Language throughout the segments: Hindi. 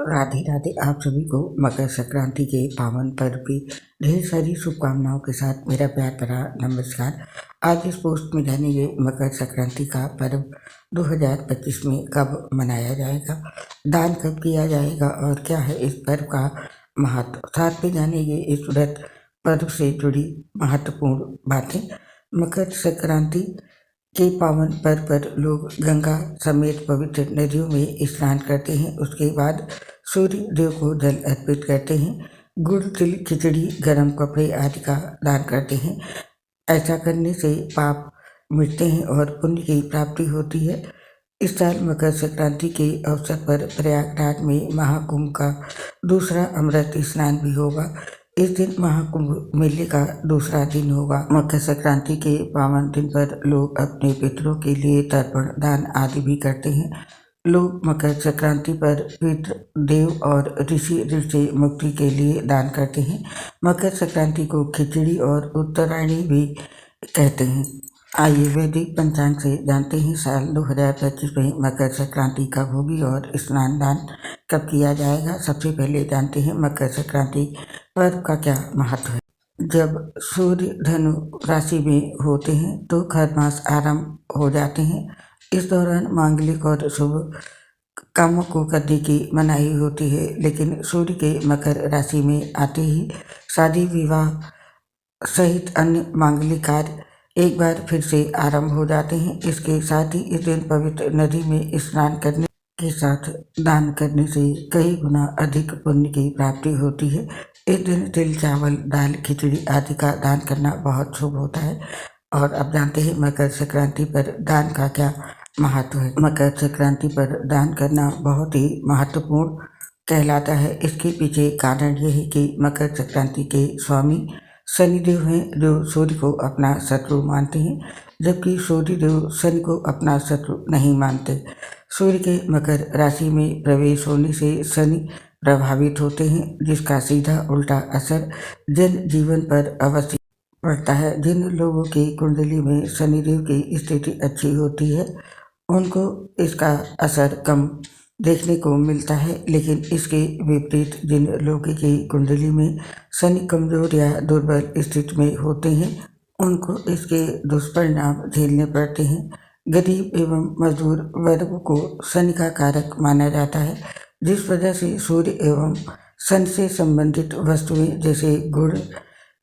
राधे राधे। आप सभी को मकर संक्रांति के पावन पर्व की ढेर सारी शुभकामनाओं के साथ मेरा प्यार भरा नमस्कार। आज इस पोस्ट में जानेंगे मकर संक्रांति का पर्व 2025 में कब मनाया जाएगा, दान कब किया जाएगा और क्या है इस पर्व का महत्व। साथ में जानेंगे इस व्रत पर्व से जुड़ी महत्वपूर्ण बातें। मकर संक्रांति के पावन पर्व पर लोग गंगा समेत पवित्र नदियों में स्नान करते हैं। उसके बाद सूर्य देव को जल अर्पित करते हैं, गुड़ तिल खिचड़ी गर्म कपड़े आदि का दान करते हैं। ऐसा करने से पाप मिटते हैं और पुण्य की प्राप्ति होती है। इस साल मकर संक्रांति के अवसर पर प्रयागराज में महाकुंभ का दूसरा अमृत स्नान भी होगा। इस दिन महाकुंभ मेले का दूसरा दिन होगा। मकर संक्रांति के पावन दिन पर लोग अपने पितरों के लिए तर्पण दान आदि भी करते हैं। लोग मकर संक्रांति पर पितृ देव और ऋषि ऋण से मुक्ति के लिए दान करते हैं। मकर संक्रांति को खिचड़ी और उत्तरायणी भी कहते हैं। आइए वैदिक पंचांग से जानते हैं साल 2025 में मकर संक्रांति कब होगी और स्नान दान कब किया जाएगा। सबसे पहले जानते हैं मकर संक्रांति पर्व का क्या महत्व है। जब सूर्य धनु राशि में होते हैं तो खरमास आरंभ हो जाते हैं। इस दौरान मांगलिक और शुभ कामों को करने की मनाही होती है, लेकिन सूर्य के मकर राशि में आते ही शादी विवाह सहित अन्य मांगलिक कार्य एक बार फिर से आरंभ हो जाते हैं। इसके साथ ही इस दिन पवित्र नदी में स्नान करने के साथ दान करने से कई गुना अधिक पुण्य की प्राप्ति होती है। इस दिन तिल चावल दाल खिचड़ी आदि का दान करना बहुत शुभ होता है। और अब जानते हैं मकर संक्रांति पर दान का क्या महत्व है। मकर संक्रांति पर दान करना बहुत ही महत्वपूर्ण कहलाता है। इसके पीछे कारण यह है कि मकर संक्रांति के स्वामी शनिदेव हैं, जो सूर्य को अपना शत्रु मानते हैं, जबकि सूर्यदेव शनि को अपना शत्रु नहीं मानते। सूर्य के मकर राशि में प्रवेश होने से शनि प्रभावित होते हैं, जिसका सीधा उल्टा असर जन जीवन पर अवश्य पड़ता है। जिन लोगों की कुंडली में शनिदेव की स्थिति अच्छी होती है उनको इसका असर कम देखने को मिलता है, लेकिन इसके विपरीत जिन लोगों की कुंडली में शनि कमजोर या दुर्बल स्थिति में होते हैं उनको इसके दुष्परिणाम झेलने पड़ते हैं। गरीब एवं मजदूर वर्ग को शनि का कारक माना जाता है, जिस वजह से सूर्य एवं शनि से संबंधित वस्तुएं जैसे गुड़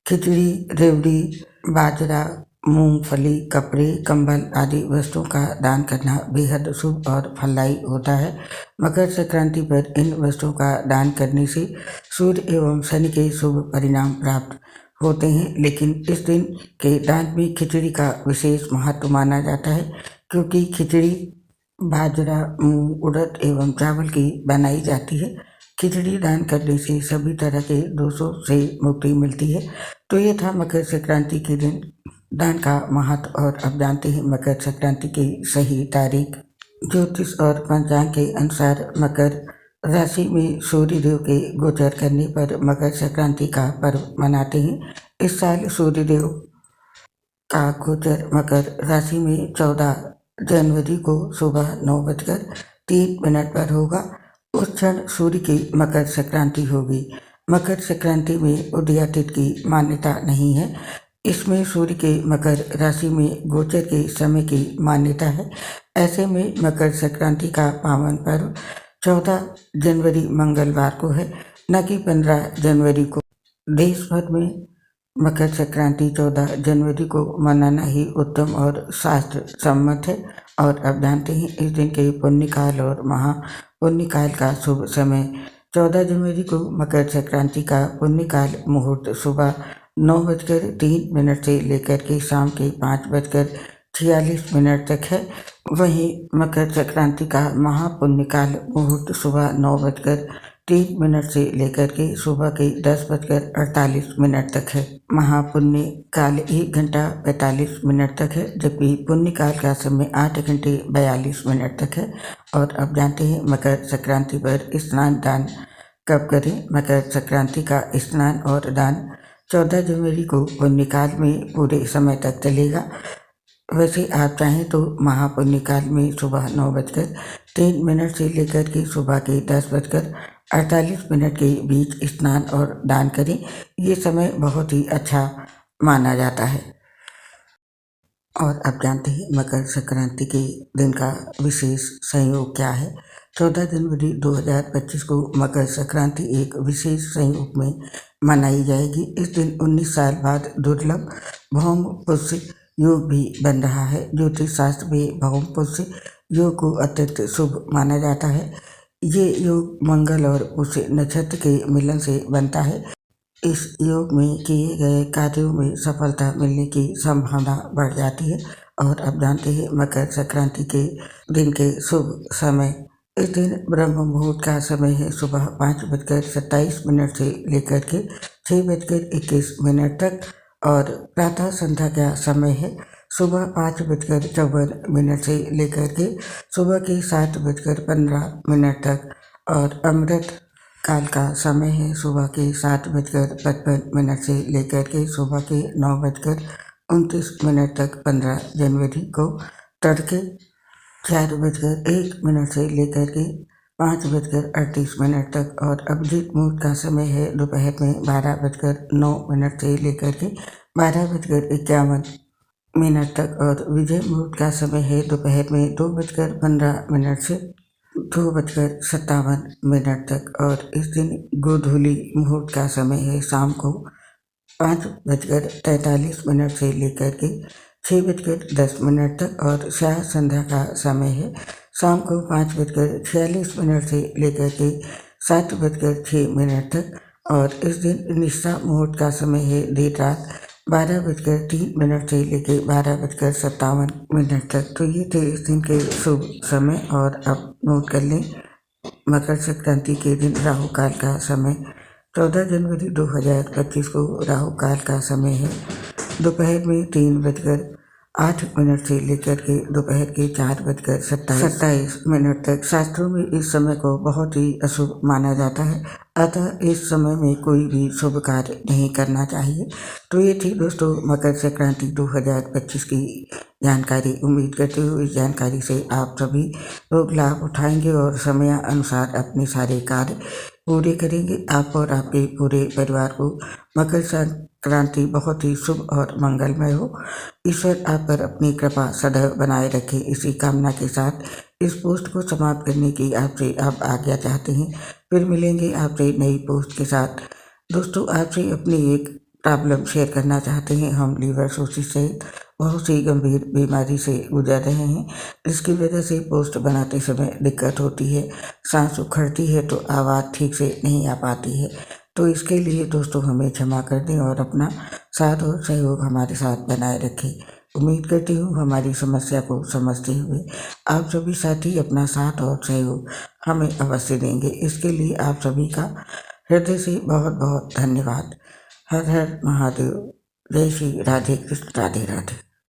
खिचड़ी रेवड़ी बाजरा मूंगफली कपड़े कंबल आदि वस्तुओं का दान करना बेहद शुभ और फलदायी होता है। मकर संक्रांति पर इन वस्तुओं का दान करने से सूर्य एवं शनि के शुभ परिणाम प्राप्त होते हैं, लेकिन इस दिन के दान में खिचड़ी का विशेष महत्व माना जाता है, क्योंकि खिचड़ी बाजरा मूंग उड़द एवं चावल की बनाई जाती है। खिचड़ी दान करने से सभी तरह के दोषों से मुक्ति मिलती है। तो ये था मकर संक्रांति के दिन दान का महत्व। और अब जानते हैं मकर संक्रांति की सही तारीख। ज्योतिष और पंचांग के अनुसार मकर राशि में सूर्यदेव के गोचर करने पर मकर संक्रांति का पर्व मनाते हैं। इस साल सूर्यदेव का गोचर मकर राशि में 14 जनवरी को सुबह 9:03 पर होगा। उस क्षण सूर्य की मकर संक्रांति होगी। मकर संक्रांति में उदया तिथि की मान्यता नहीं है। इसमें सूर्य के मकर राशि में गोचर के समय की मान्यता है। ऐसे में मकर संक्रांति का पावन पर्व 14 जनवरी मंगलवार को है, न कि 15 जनवरी को। देश भर में मकर संक्रांति 14 जनवरी को मनाना ही उत्तम और शास्त्र सम्मत है। और अब जानते हैं इस दिन के पुण्यकाल और महापुण्यकाल का शुभ समय। 14 जनवरी को मकर संक्रांति का पुण्यकाल मुहूर्त सुबह 9:03 से लेकर के शाम के 5:46 तक है। वहीं मकर संक्रांति का महापुण्यकाल मुहूर्त सुबह 9:03 से लेकर के सुबह के 10:48 तक है। महापुण्य काल 1 घंटा 45 मिनट तक है, जबकि पुण्यकाल का समय 8 घंटे 42 मिनट तक है। और अब जानते हैं मकर संक्रांति पर स्नान दान कब करें। मकर संक्रांति का स्नान और दान 14 जनवरी को पुण्यकाल में पूरे समय तक चलेगा। वैसे आप चाहें तो महापुण्यकाल में सुबह 9:03 से लेकर के सुबह के 10:48 48 मिनट के बीच स्नान और दान करें। ये समय बहुत ही अच्छा माना जाता है। और आप जानते हैं मकर संक्रांति के दिन का विशेष संयोग क्या है। 14 जनवरी 2025 को मकर संक्रांति एक विशेष संयोग में मनाई जाएगी। इस दिन 19 साल बाद दुर्लभ भौम पुष्य योग भी बन रहा है। ज्योतिष शास्त्र में भौम पुष्य योग को अत्यंत शुभ माना जाता है। ये योग मंगल और पुष्य नक्षत्र के मिलन से बनता है। इस योग में किए गए कार्यों में सफलता मिलने की संभावना बढ़ जाती है। और आप जानते हैं मकर संक्रांति के दिन के शुभ समय, इस दिन ब्रह्म मुहूर्त का समय है सुबह 5:27 से लेकर के 6:21 तक। और प्रातः संध्या का समय है सुबह 5:54 से लेकर के सुबह के 7:15 तक। और अमृत काल का समय है सुबह के 7:55 से लेकर के सुबह के 9:29 तक। 15 जनवरी को तड़के 4:01 से लेकर के 5:38 तक। और अभिजीत मुहूर्त का समय है दोपहर में 12:09 से लेकर के 12:51 तक। और विजय मुहूर्त का समय है दोपहर में 2:15 से 2:57 तक। और इस दिन गोधूली मुहूर्त का समय है शाम को 5:43 से लेकर के 6:10 तक। और शाह संध्या का समय है शाम को 5:46 से लेकर के 7:06 तक। और इस दिन निशा मुहूर्त का समय है देर रात 12:03 से लेकर 12:57 तक। तो ये थे इस दिन के शुभ समय। और अब नोट कर लें मकर संक्रांति के दिन राहु काल का समय 14 जनवरी 2025 को राहु काल का समय है दोपहर में 3:08 से लेकर के दोपहर के 4:27 तक। शास्त्रों में इस समय को बहुत ही अशुभ माना जाता है, अतः इस समय में कोई भी शुभ कार्य नहीं करना चाहिए। तो ये थी दोस्तों मकर संक्रांति 2025 की जानकारी। उम्मीद करते हुए इस जानकारी से आप सभी लोग लाभ उठाएंगे और समय अनुसार अपने सारे कार्य पूरे करेंगे। आप और आपके पूरे परिवार को मकर संक्रांति बहुत ही शुभ और मंगलमय हो। ईश्वर आप पर अपनी कृपा सदैव बनाए रखे, इसी कामना के साथ इस पोस्ट को समाप्त करने की आपसे आप आज्ञा चाहते हैं। फिर मिलेंगे आपसे नई पोस्ट के साथ। दोस्तों आपसे अपनी एक प्रॉब्लम शेयर करना चाहते हैं। हम लीवर सोसिस सहित बहुत सी गंभीर बीमारी से गुजर रहे हैं, जिसकी वजह से पोस्ट बनाते समय दिक्कत होती है, सांस उखड़ती है तो आवाज़ ठीक से नहीं आ पाती है। तो इसके लिए दोस्तों हमें क्षमा कर दें और अपना साथ और सहयोग हमारे साथ बनाए रखें। उम्मीद करती हूँ हमारी समस्या को समझते हुए आप सभी साथी अपना साथ और सहयोग हमें अवश्य देंगे। इसके लिए आप सभी का हृदय से बहुत बहुत धन्यवाद। हर हर महादेव। जय श्री राधे कृष्ण। राधे राधे।